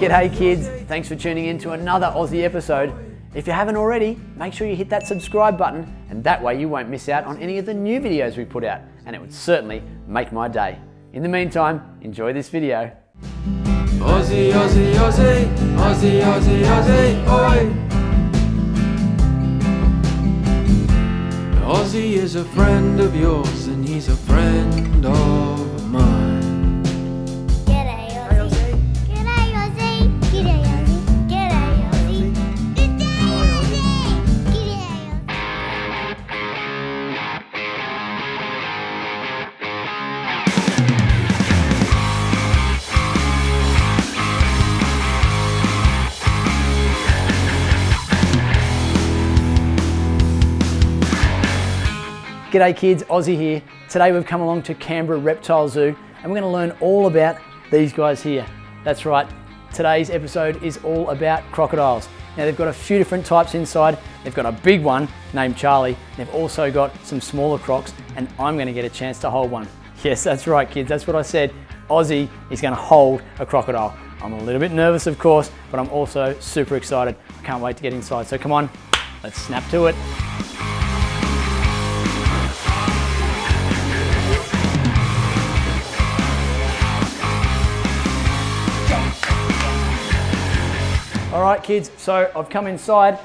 G'day kids, thanks for tuning in to another Aussie episode. If you haven't already, make sure you hit that subscribe button and that way you won't miss out on any of the new videos we put out, and it would certainly make my day. In the meantime, enjoy this video. Ozzie, Ozzie, Ozzie, Ozzie, Ozzie, Ozzie, oi! Ozzie is a friend of yours and he's a friend of mine. G'day Ozzie. G'day Ozzie. G'day Ozzie. G'day Ozzie. G'day Ozzie. G'day G'day kids, Ozzie here. Today we've come along to Canberra Reptile Zoo and we're going to learn all about these guys here. That's right, today's episode is all about crocodiles. Now they've got a few different types inside. They've got a big one named Charlie. They've also got some smaller crocs and I'm going to get a chance to hold one. Yes, that's right kids, that's what I said. Ozzie is going to hold a crocodile. I'm a little bit nervous of course, but I'm also super excited. I can't wait to get inside. So come on, let's snap to it. All right kids, so I've come inside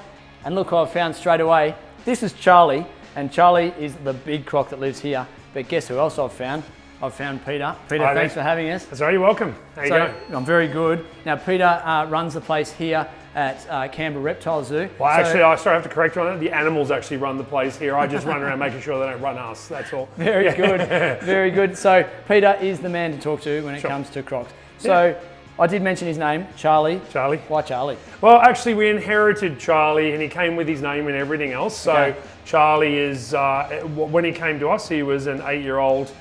and look what I've found straight away. This is Charlie, and Charlie is the big croc that lives here. But guess who else I've found? I've found Peter. Peter, thanks for having us. That's all right, you're welcome. How you going? I'm very good. Now Peter runs the place here at Canberra Reptile Zoo. Well, actually, I have to correct you on that. The animals actually run the place here. I just run around making sure they don't run us, that's all. Very good, very good. So Peter is the man to talk to when it comes to crocs. So I did mention his name, Charlie. Charlie. Why Charlie? Well, actually, we inherited Charlie and he came with his name and everything else. So Charlie is, when he came to us, he was an 8-year-old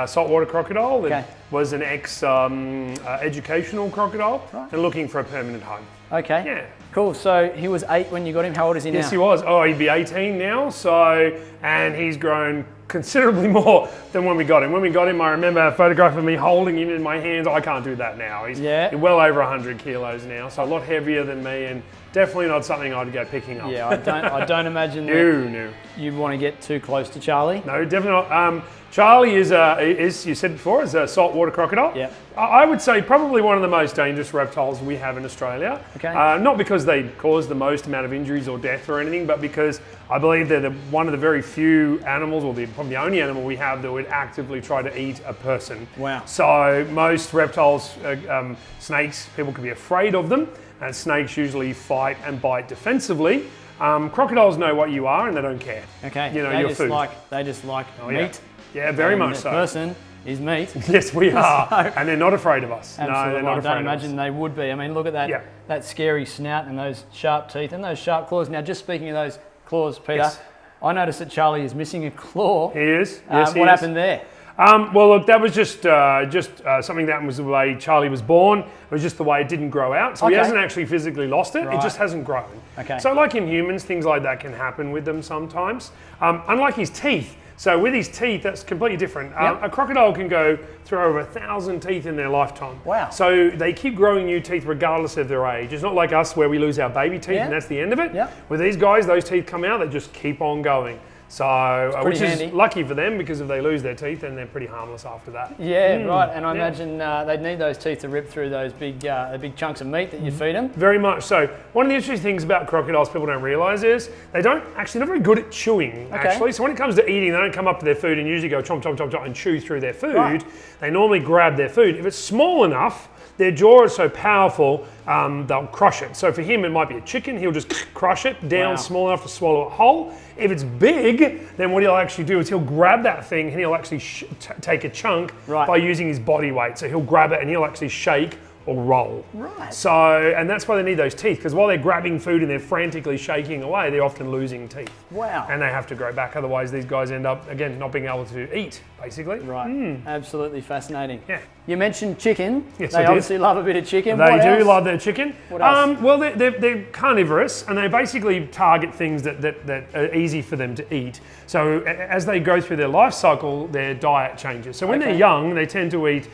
saltwater crocodile that was an ex-educational crocodile and looking for a permanent home. Okay. Yeah. Cool. So he was 8 when you got him. How old is he now? Yes, he was. Oh, he'd be 18 now. So, and he's grown considerably more than when we got him. When we got him, I remember a photograph of me holding him in my hands. I can't do that now. He's well over 100 kilos now, so a lot heavier than me, and definitely not something I'd go picking up. Yeah, I don't imagine that you want to get too close to Charlie. No, definitely not. Charlie is, you said before, is a saltwater crocodile. Yeah. I would say probably one of the most dangerous reptiles we have in Australia. Okay. Not because they cause the most amount of injuries or death or anything, but because I believe they're one of the very few animals, or probably the only animal we have that would actively try to eat a person. Wow. So most reptiles, snakes, people can be afraid of them, and snakes usually fight and bite defensively. Crocodiles know what you are and they don't care. Okay. You know, your food. They just like meat. Yeah, very much so. The person is meat. Yes, we are, and they're not afraid of us. Absolutely. No, they're not afraid I don't imagine they would be. I mean, look at that, that scary snout and those sharp teeth and those sharp claws. Now, just speaking of those claws, Peter, I noticed that Charlie is missing a claw. He is. Yes, what happened there? Well, look, that was just something that was the way Charlie was born. It was just the way it didn't grow out. So he hasn't actually physically lost it. It just hasn't grown. Okay. So like in humans, things like that can happen with them sometimes. Unlike his teeth. So with his teeth, that's completely different. A crocodile can go through over 1,000 teeth in their lifetime. Wow. So they keep growing new teeth regardless of their age. It's not like us where we lose our baby teeth and that's the end of it. With these guys, those teeth come out, they just keep on going. So, which is lucky for them, because if they lose their teeth, then they're pretty harmless after that. Yeah, right. And I imagine they'd need those teeth to rip through those big chunks of meat that you feed them. Very much so. One of the interesting things about crocodiles people don't realise is they're not very good at chewing, actually. So when it comes to eating, they don't come up to their food and usually go chomp, chomp, chomp, chomp and chew through their food. Right. They normally grab their food. If it's small enough, their jaw is so powerful, they'll crush it. So for him, it might be a chicken. He'll just crush it down small enough to swallow it whole. If it's big, then what he'll actually do is he'll grab that thing and he'll actually take a chunk by using his body weight. So he'll grab it and he'll actually shake or roll. Right. So, and that's why they need those teeth, because while they're grabbing food and they're frantically shaking away, they're often losing teeth. Wow. And they have to grow back, otherwise these guys end up, again, not being able to eat, basically. Right. Absolutely fascinating. Yeah. You mentioned chicken. Yes, they obviously love a bit of chicken. They do love their chicken. What else? Well, they're carnivorous, and they basically target things that are easy for them to eat. So as they go through their life cycle, their diet changes. So when they're young, they tend to eat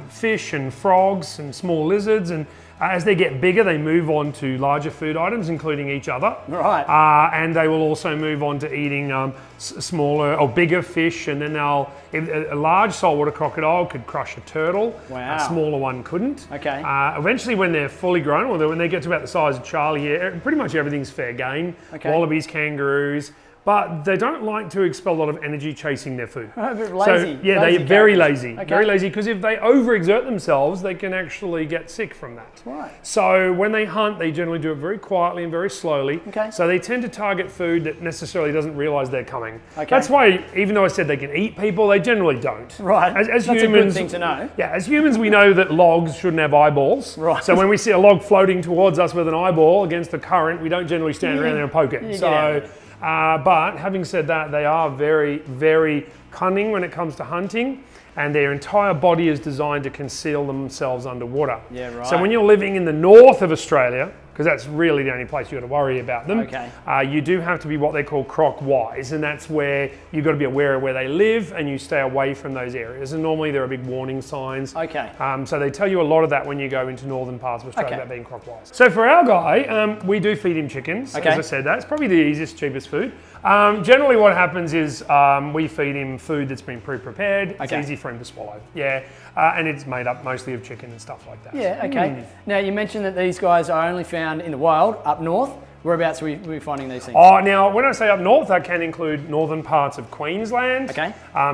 fish and frogs and small lizards, and as they get bigger, they move on to larger food items, including each other. Right. And they will also move on to eating smaller or bigger fish, and then a large saltwater crocodile could crush a turtle. Wow. A smaller one couldn't. Okay. Eventually, when they're fully grown, or when they get to about the size of Charlie here, pretty much everything's fair game. Okay. Wallabies, kangaroos. But they don't like to expel a lot of energy chasing their food. A bit lazy. So, yeah, Lazy they're very characters. lazy. Okay. Very lazy, because if they overexert themselves, they can actually get sick from that. Right. So when they hunt, they generally do it very quietly and very slowly. Okay. So they tend to target food that necessarily doesn't realise they're coming. Okay. That's why, even though I said they can eat people, they generally don't. Right. As That's humans, a good thing to know. Yeah, as humans, we know that logs shouldn't have eyeballs. Right. So when we see a log floating towards us with an eyeball against the current, we don't generally stand around there and poke it. You get out of it. But having said that, they are very, very cunning when it comes to hunting, and their entire body is designed to conceal themselves underwater. Yeah, right. So when you're living in the north of Australia, because that's really the only place you've got to worry about them, Okay. You do have to be what they call croc wise, and that's where you've got to be aware of where they live and you stay away from those areas. And normally there are big warning signs. Okay. So they tell you a lot of that when you go into northern parts of Australia Okay. about being croc wise. So for our guy, we do feed him chickens. Okay. As I said, that's probably the easiest, cheapest food. Generally what happens is we feed him food that's been pre-prepared. It's Okay. easy for him to swallow. Yeah, and it's made up mostly of chicken and stuff like that. Yeah, okay. Now, you mentioned that these guys are only found in the wild, up north. Whereabouts are we finding these things? Now, when I say up north, that can include northern parts of Queensland. Okay.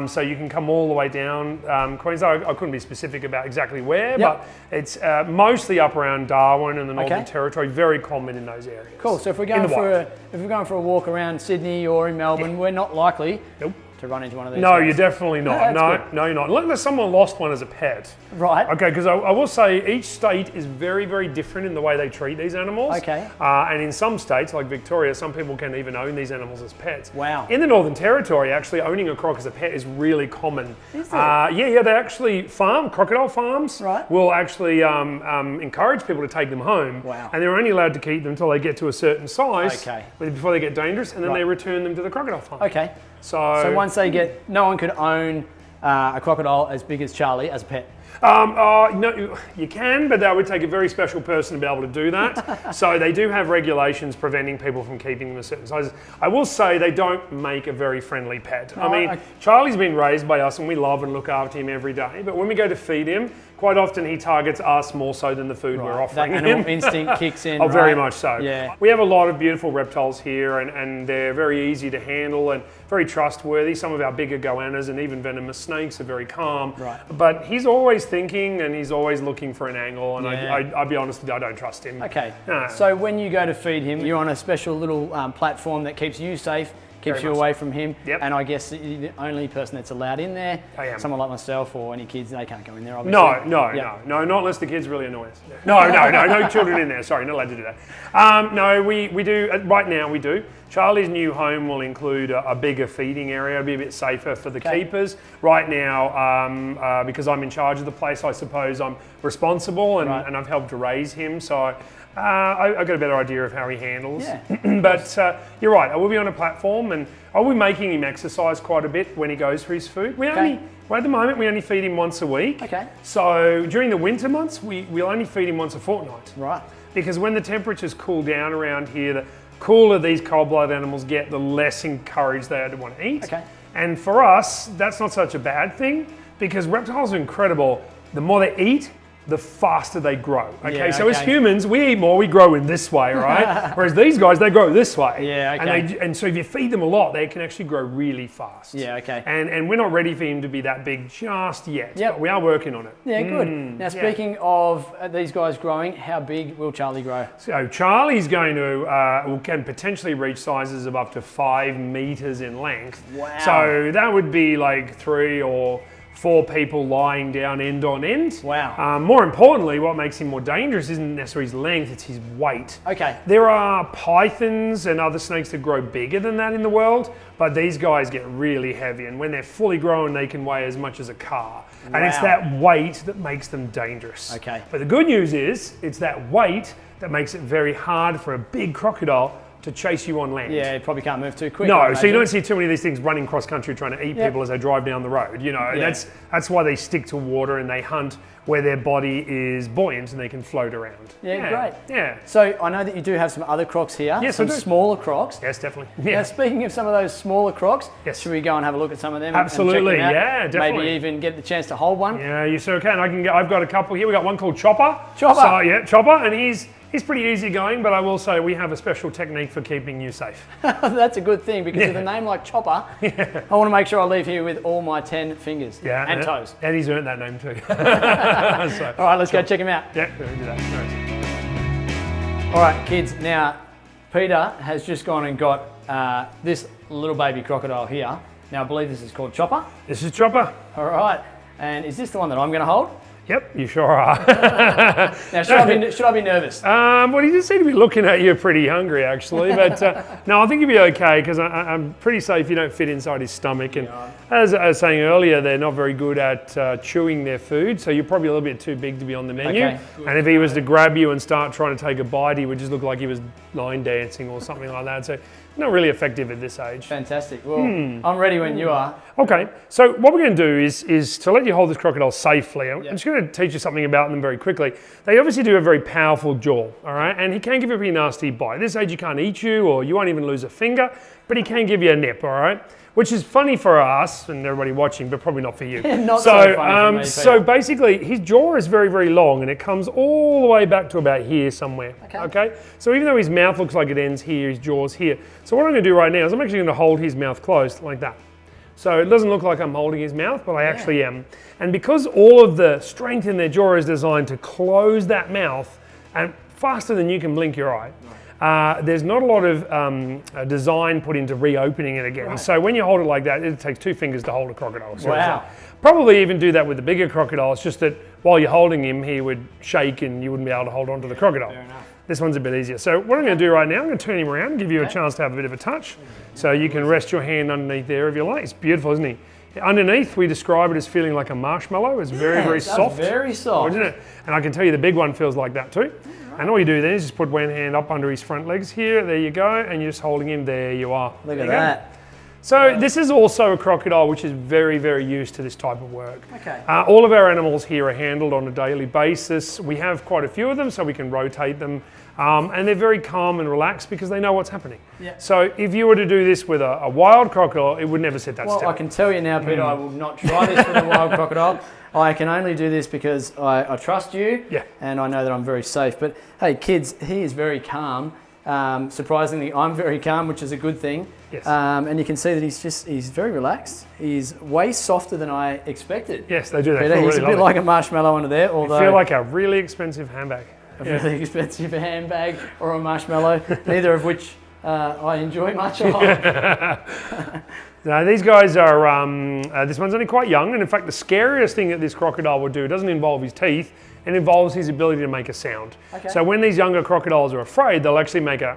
So you can come all the way down Queensland. I couldn't be specific about exactly where, Yep. but it's mostly up around Darwin and the Northern Okay. Territory. Very common in those areas. Cool. So if we're In going the wild. if we're going for a walk around Sydney or in Melbourne, we're not likely Nope. to run into one of these. No, guys. you're definitely not. That's No, good. no, you're not. Unless someone lost one as a pet. Right. Okay, because I will say each state is very, very different in the way they treat these animals. Okay. And in some states, like Victoria, some people can even own these animals as pets. Wow. In the Northern Territory, actually owning a croc as a pet is really common. Is it? Yeah, they actually crocodile farms Right. will actually encourage people to take them home. Wow. And they're only allowed to keep them until they get to a certain size Okay. before they get dangerous, and then Right. they return them to the crocodile farm. Okay. So, So once they get, no one could own a crocodile as big as Charlie as a pet. no, you can, but that would take a very special person to be able to do that. So they do have regulations preventing people from keeping them a certain size. I will say they don't make a very friendly pet. I mean, Charlie's been raised by us and we love and look after him every day. But when we go to feed him, quite often he targets us more so than the food we're offering That him. animal instinct kicks in. Oh, very right? much so. Yeah. We have a lot of beautiful reptiles here, and they're very easy to handle and very trustworthy. Some of our bigger goannas and even venomous snakes are very calm. Right. But he's always thinking and he's always looking for an angle, and Yeah. I'll be honest with you, I don't trust him. Okay. No. So when you go to feed him, you're on a special little platform that keeps you safe, keeps Very you much away from him. Yep. And I guess you're the only person that's allowed in there. I am. Someone like myself or any kids, they can't go in there, obviously. No, not unless the kids really annoy us. No children in there. Sorry, not allowed to do that. No, we do, right now we do. Charlie's new home will include a bigger feeding area. It'll be a bit safer for the Okay. keepers. Right now, because I'm in charge of the place, I suppose I'm responsible and, Right. and I've helped to raise him. So I've got a better idea of how he handles. Yeah. But you're right, I will be on a platform and I will be making him exercise quite a bit when he goes for his food. At the moment, we only feed him once a week. Okay. So during the winter months, we'll only feed him once a fortnight. Right. Because when the temperatures cool down around here, the cooler these cold-blooded animals get, the less encouraged they are to want to eat. Okay. And for us, that's not such a bad thing because reptiles are incredible. The more they eat, the faster they grow. Okay, Yeah, so as okay. humans, we eat more, we grow in this way, right? Whereas these guys, they grow this way. Yeah, okay. And so if you feed them a lot, they can actually grow really fast. Yeah, okay. And we're not ready for him to be that big just yet. Yep. But we are working on it. Yeah, good. Now, speaking of these guys growing, how big will Charlie grow? So Charlie's going to, can potentially reach sizes of up to 5 meters in length. Wow. So that would be like 3 or 4 people lying down end on end. Wow. More importantly, what makes him more dangerous isn't necessarily his length, it's his weight. Okay. There are pythons and other snakes that grow bigger than that in the world, but these guys get really heavy, and when they're fully grown, they can weigh as much as a car. And it's Wow. that weight that makes them dangerous. Okay. But the good news is, it's that weight that makes it very hard for a big crocodile to chase you on land. Yeah, it probably can't move too quick. No, I so you don't imagine. see too many of these things running cross country trying to eat people as they drive down the road. You know, Yeah. that's why they stick to water and they hunt where their body is buoyant and they can float around. Yeah, great. Yeah. So I know that you do have some other crocs here. Yes, some I do. smaller crocs. Yes, definitely. Now, Yeah. speaking of some of those smaller crocs, Yes. should we go and have a look at some of them? Absolutely, and check them out? yeah, definitely. Maybe even get the chance to hold one. Yeah, you sure can. I've got a couple here. We got one called Chopper. Chopper. So yeah, Chopper, and he's pretty easy going. But I will say we have a special technique for keeping you safe. That's a good thing because with a name like Chopper, I want to make sure I leave here with all my 10 fingers and toes. And he's earned that name too. So, All right, let's go check him out. yeah, we do that. No. All right, kids. Now, Peter has just gone and got this little baby crocodile here. Now, I believe this is called Chopper. This is Chopper. All right. And is this the one that I'm going to hold? Yep, you sure are. Now, should I be nervous? Well, he just seemed to be looking at you pretty hungry, actually. But no, I think you'll be okay because I'm pretty safe you don't fit inside his stomach. And as I was saying earlier, they're not very good at chewing their food, so you're probably a little bit too big to be on the menu. Okay. And if he was to grab you and start trying to take a bite, he would just look like he was line dancing or something like that. So not really effective at this age. Fantastic. Well, I'm ready when you are. Okay, so what we're going to do is to let you hold this crocodile safely. I'm just going to teach you something about them very quickly. They obviously do have a very powerful jaw, all right? And he can give you a pretty nasty bite. At this age, he can't eat you or you won't even lose a finger, but he can give you a nip, all right? Which is funny for us and everybody watching, but probably not for you. Not so funny for me, so Peter. basically, his jaw is very, very long and it comes all the way back to about here somewhere. Okay? So even though his mouth looks like it ends here, his jaw's here. So what I'm going to do right now is I'm actually going to hold his mouth closed like that. So it doesn't look like I'm holding his mouth, but I actually am. And because all of the strength in their jaw is designed to close that mouth and faster than you can blink your eye, there's not a lot of design put into reopening it again. Right. So when you hold it like that, it takes 2 fingers to hold a crocodile. So wow. Probably even do that with the bigger crocodile. It's just that while you're holding him, he would shake and you wouldn't be able to hold on to the crocodile. Fair enough. This one's a bit easier. So what I'm going to do right now, I'm going to turn him around and give you a chance to have a bit of a touch. So you can rest your hand underneath there if you like. It's beautiful, isn't he? Underneath, we describe it as feeling like a marshmallow. It's very, very soft. Very soft. Isn't it? And I can tell you the big one feels like that too. And all you do then is just put one hand up under his front legs here. There you go. And you're just holding him. There you are. Look at that. So this is also a crocodile which is very, very used to this type of work. Okay. All of our animals here are handled on a daily basis. We have quite a few of them, so we can rotate them. And they're very calm and relaxed because they know what's happening. Yeah. So if you were to do this with a wild crocodile, it would never sit that Well, still. I can tell you now, Peter, I will not try this with a wild crocodile. I can only do this because I trust you and I know that I'm very safe. But hey, kids, he is very calm. Surprisingly, I'm very calm, which is a good thing. Yes. And you can see that he's very relaxed. He's way softer than I expected. Yes, they do. They Peter, feel he's really a bit lovely. like a marshmallow under there, although They feel like a really expensive handbag. a really expensive handbag or a marshmallow, neither of which I enjoy much of. No, these guys are, this one's only quite young, and in fact the scariest thing that this crocodile would do doesn't involve his teeth, it involves his ability to make a sound. Okay. So when these younger crocodiles are afraid, they'll actually make a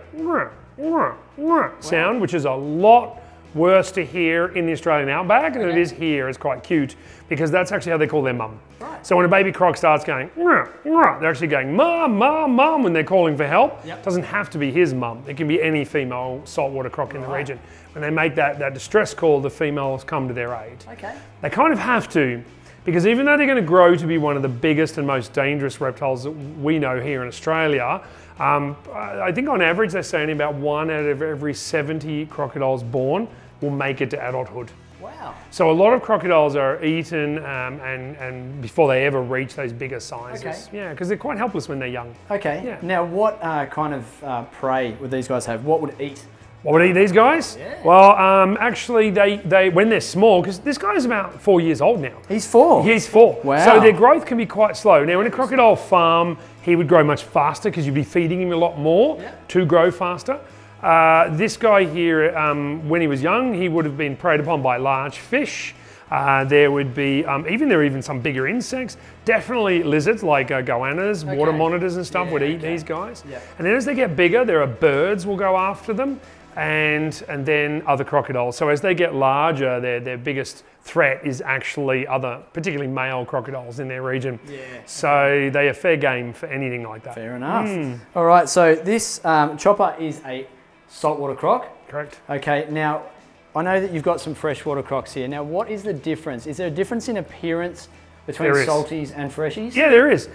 sound, which is a lot worse to hear in the Australian outback than it is here. It's quite cute, because that's actually how they call their mum. Right. So when a baby croc starts going, they're actually going, mum, mum, mum, when they're calling for help. Yep. It doesn't have to be his mum. It can be any female saltwater croc in the region. When they make that distress call, the females come to their aid. Okay. They kind of have to, because even though they're going to grow to be one of the biggest and most dangerous reptiles that we know here in Australia, I think on average they're saying about 1 out of every 70 crocodiles born will make it to adulthood. Wow. So a lot of crocodiles are eaten and before they ever reach those bigger sizes. Okay. Yeah, because they're quite helpless when they're young. Okay. Yeah. Now, what kind of prey would these guys have? What would eat? What would eat these guys? Yeah. Well, actually, they when they're small, because this guy's about 4 years old now. He's 4. He's 4. Wow. So their growth can be quite slow. Now, in a crocodile farm, he would grow much faster because you'd be feeding him a lot more to grow faster. This guy here, when he was young, he would have been preyed upon by large fish. There would be, even some bigger insects. Definitely lizards like goannas, water monitors and stuff would eat these guys. Yeah. And then as they get bigger, there are birds will go after them. And then other crocodiles. So as they get larger, their biggest threat is actually other, particularly male crocodiles in their region. Yeah. So they are fair game for anything like that. Fair enough. All right, so this chopper is a saltwater croc. Correct. Okay, now I know that you've got some freshwater crocs here. Now, what is the difference? Is there a difference in appearance between There is. salties and freshies? Yeah, there is.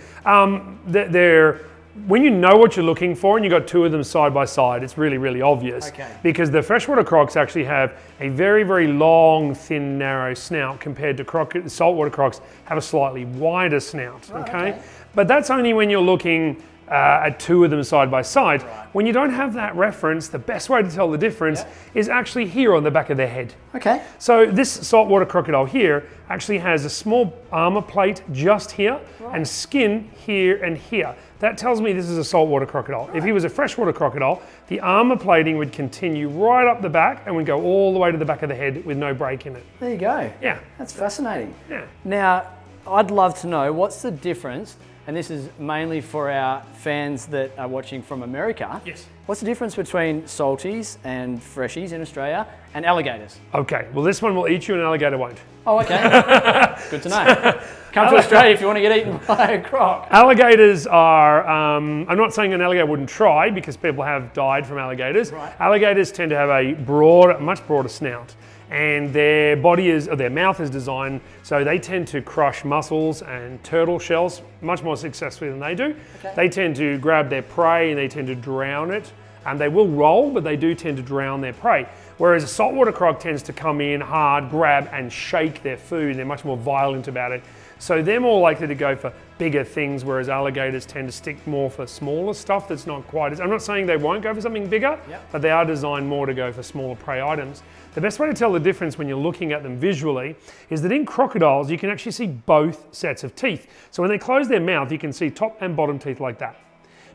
When you know what you're looking for and you've got two of them side by side, it's really, really obvious. Okay. Because the freshwater crocs actually have a very, very long, thin, narrow snout compared to saltwater crocs have a slightly wider snout. Okay? But that's only when you're looking at two of them side by side. When you don't have that reference, the best way to tell the difference is actually here on the back of their head. Okay. So this saltwater crocodile here actually has a small armor plate just here and skin here and here. That tells me this is a saltwater crocodile. If he was a freshwater crocodile, the armor plating would continue right up the back and would go all the way to the back of the head with no break in it. There you go. Yeah. That's fascinating. Yeah. Now, I'd love to know what's the difference, and this is mainly for our fans that are watching from America. Yes. What's the difference between salties and freshies in Australia and alligators? Okay, well this one will eat you and an alligator won't. Oh, okay. Good to know. Come to Australia if you want to get eaten by a croc. Alligators are, I'm not saying an alligator wouldn't try because people have died from alligators. Right. Alligators tend to have a much broader snout. And their mouth is designed so they tend to crush mussels and turtle shells much more successfully than they do. Okay. They tend to grab their prey and they tend to drown it. And they will roll, but they do tend to drown their prey. Whereas a saltwater croc tends to come in hard, grab and shake their food. They're much more violent about it. So they're more likely to go for bigger things, whereas alligators tend to stick more for smaller stuff that's not quite as... I'm not saying they won't go for something bigger, but they are designed more to go for smaller prey items. The best way to tell the difference when you're looking at them visually is that in crocodiles, you can actually see both sets of teeth. So when they close their mouth, you can see top and bottom teeth like that.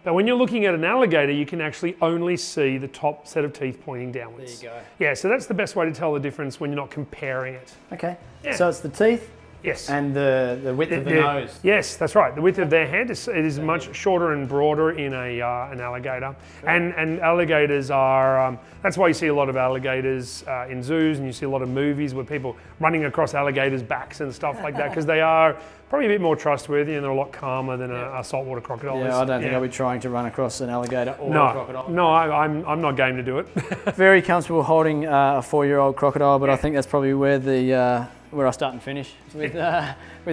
But when you're looking at an alligator, you can actually only see the top set of teeth pointing downwards. There you go. Yeah, so that's the best way to tell the difference when you're not comparing it. Okay. Yeah. So it's the teeth Yes. and the width of the nose. Yes, that's right. The width of their head is much shorter and broader in an alligator. And alligators are, that's why you see a lot of alligators in zoos, and you see a lot of movies with people running across alligators' backs and stuff like that, because they are probably a bit more trustworthy and they're a lot calmer than a saltwater crocodile is. Yeah, I don't think I'll be trying to run across an alligator or a crocodile. No, I'm not game to do it. Very comfortable holding a 4-year-old crocodile, but I think that's probably where I start and finish with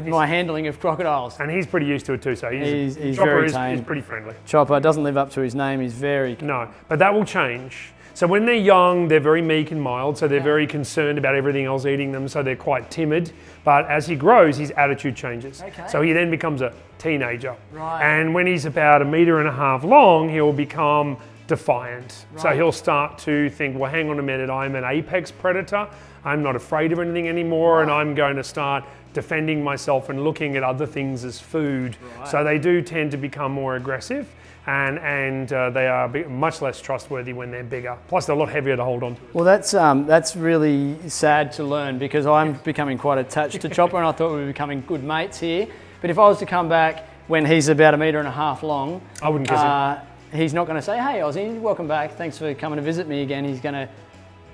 my handling of crocodiles. And he's pretty used to it too, so He's Chopper very is tame. pretty friendly. Chopper doesn't live up to his name. He's very... No, but that will change. So when they're young, they're very meek and mild, so they're very concerned about everything else eating them, so they're quite timid. But as he grows, his attitude changes. Okay. So he then becomes a teenager. Right. And when he's about 1.5 meters long, he'll become defiant. Right. So he'll start to think, well, hang on a minute, I'm an apex predator. I'm not afraid of anything anymore, and I'm going to start defending myself and looking at other things as food. Right. So they do tend to become more aggressive. And they are much less trustworthy when they're bigger. Plus, they're a lot heavier to hold on to. Well, that's really sad to learn, because I'm becoming quite attached to Chopper, and I thought we were becoming good mates here. But if I was to come back when he's about 1.5 meters long, I wouldn't kiss him. He's not going to say, "Hey, Ozzie, welcome back. Thanks for coming to visit me again." He's going to...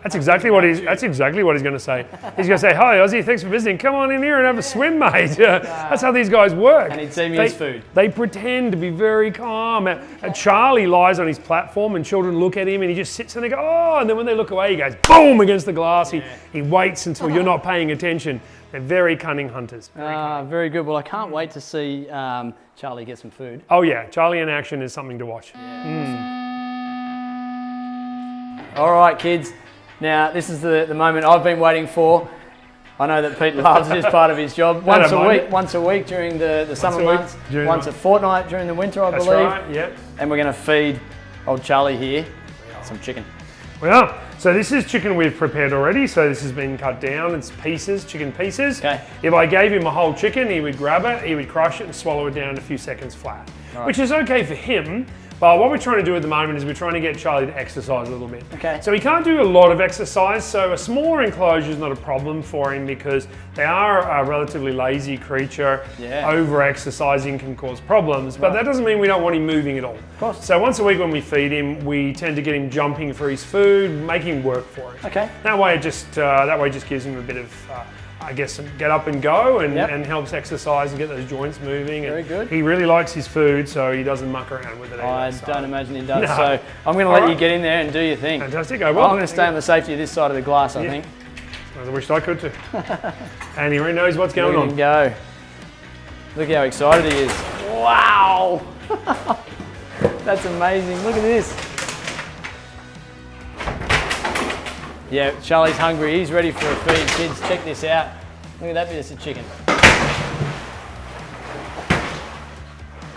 That's exactly what he's going to say. He's going to say, "Hi, Ozzie, thanks for visiting. Come on in here and have a swim, mate." That's how these guys work. And he'd see me as food. They pretend to be very calm. Charlie lies on his platform and children look at him and he just sits and they go, "Oh," and then when they look away, he goes boom against the glass. He waits until you're not paying attention. They're very cunning hunters. Very good. Well, I can't wait to see Charlie get some food. Oh yeah, Charlie in action is something to watch. All right, kids. Now, this is the moment I've been waiting for. I know that Pete loves it as part of his job. Once a week during the summer months, once a fortnight during the winter, I believe. That's right, yep. And we're going to feed old Charlie here some chicken. We are. So this is chicken we've prepared already. So this has been cut down. It's pieces, chicken pieces. Okay. If I gave him a whole chicken, he would grab it, he would crush it and swallow it down in a few seconds flat, which is okay for him. But what we're trying to do at the moment is we're trying to get Charlie to exercise a little bit. Okay. So he can't do a lot of exercise, so a smaller enclosure is not a problem for him because they are a relatively lazy creature. Yeah. Over-exercising can cause problems, but that doesn't mean we don't want him moving at all. Of course. So once a week when we feed him, we tend to get him jumping for his food, make him work for it. Okay. That way it just gives him a bit of I guess, get up and go and, Yep. and helps exercise and get those joints moving. Very And good. He really likes his food, so he doesn't muck around with it either. I so. don't imagine he does. No. So I'm going to let All you right. get in there and do your thing. Fantastic, I will. I'm going to stay on the safety of this side of the glass, I think. I wish I could too. And he really knows what's going Look at him on. go. Look how excited he is. Wow! That's amazing. Look at this. Yeah, Charlie's hungry. He's ready for a feed. Kids, check this out. Look at that bit of chicken.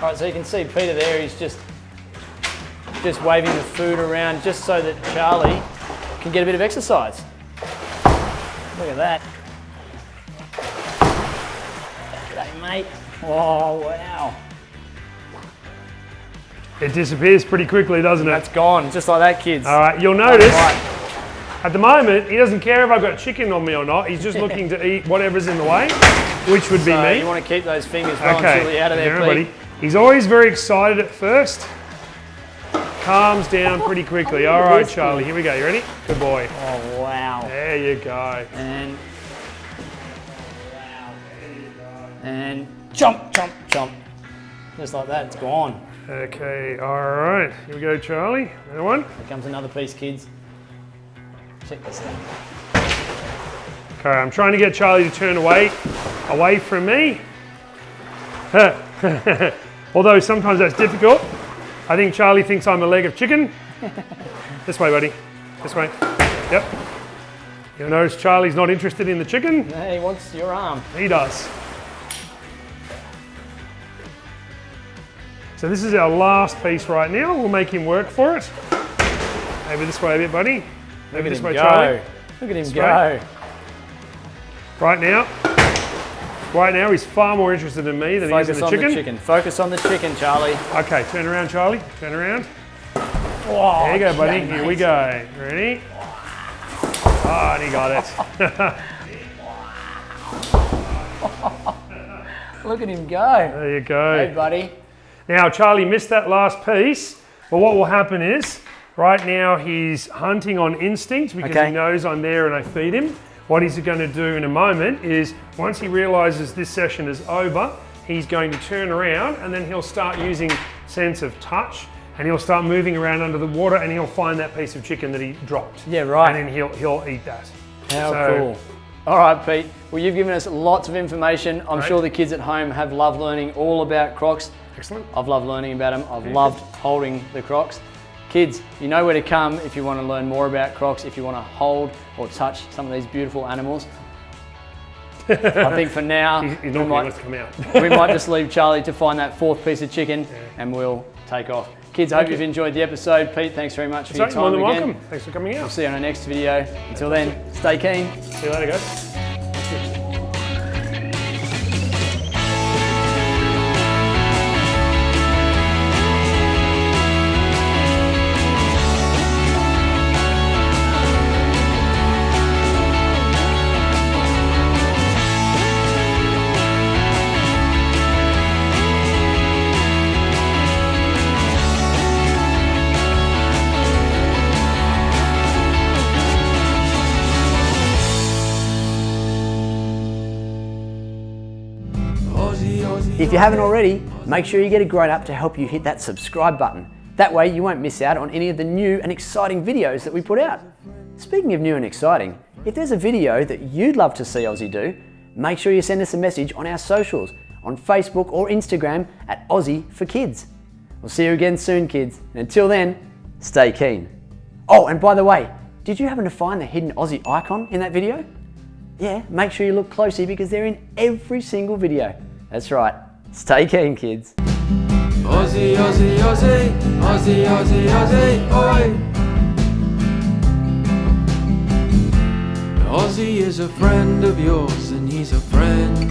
All right, so you can see Peter there. He's just waving the food around just so that Charlie can get a bit of exercise. Look at that. G'day, mate. Oh, wow. It disappears pretty quickly, doesn't it? That's gone, just like that, kids. All right, you'll notice Right. at the moment he doesn't care if I've got chicken on me or not. He's just looking to eat whatever's in the way, which would be So me. you want to keep those fingers well and truly out of there, everybody. Pete. He's always very excited at first. Calms down pretty quickly. All right, Charlie, here we go. You ready? Good boy. Oh, wow. There you go. And and chomp, chomp, chomp. Just like that, it's gone. Okay, all right. Here we go, Charlie. Another one. Here comes another piece, kids. Check this out. Okay, I'm trying to get Charlie to turn away from me. Although sometimes that's difficult. I think Charlie thinks I'm a leg of chicken. This way, buddy. This way. Yep. You'll notice Charlie's not interested in the chicken. He wants your arm. He does. So this is our last piece right now. We'll make him work for it. Maybe this way a bit, buddy. Maybe this way, Charlie. Look at him This go. way. Right now, he's far more interested in me than he is in Focus the on chicken. the chicken. Focus on the chicken, Charlie. Okay, turn around, Charlie. Turn around. Oh, There you go, buddy. g'day, Here mate. we go. Ready? Oh, and he got it. Look at him go. There you go. Hey, buddy. Now, Charlie missed that last piece, but what will happen is, right now he's hunting on instinct because Okay. he knows I'm there and I feed him. What he's going to do in a moment is, once he realizes this session is over, he's going to turn around and then he'll start using sense of touch and he'll start moving around under the water and he'll find that piece of chicken that he dropped. Yeah, right. And then he'll eat that. How So- cool. All right, Pete. Well, you've given us lots of information. I'm Right. sure the kids at home have loved learning all about crocs. Excellent. I've loved learning about them. I've loved holding the crocs. Kids, you know where to come if you want to learn more about crocs, if you want to hold or touch some of these beautiful animals. I think for now, He's we, not going might, to come out. we might just leave Charlie to find that fourth piece of chicken and we'll take off. Kids, I hope you've enjoyed the episode. Pete, thanks very much for your Sorry, more time than again. welcome. Thanks for coming out. See you on our next video. Until then, stay keen. See you later, guys. If you haven't already, make sure you get a grown up to help you hit that subscribe button. That way you won't miss out on any of the new and exciting videos that we put out. Speaking of new and exciting, if there's a video that you'd love to see Ozzie do, make sure you send us a message on our socials, on Facebook or Instagram at Ozzie for Kids. We'll see you again soon, kids. And until then, stay keen. Oh, and by the way, did you happen to find the hidden Ozzie icon in that video? Yeah, make sure you look closely because they're in every single video. That's right. Stay keen, kids. Ozzie, Ozzie, Ozzie, Ozzie, Ozzie, Ozzie, oi! Ozzie is a friend of yours and he's a friend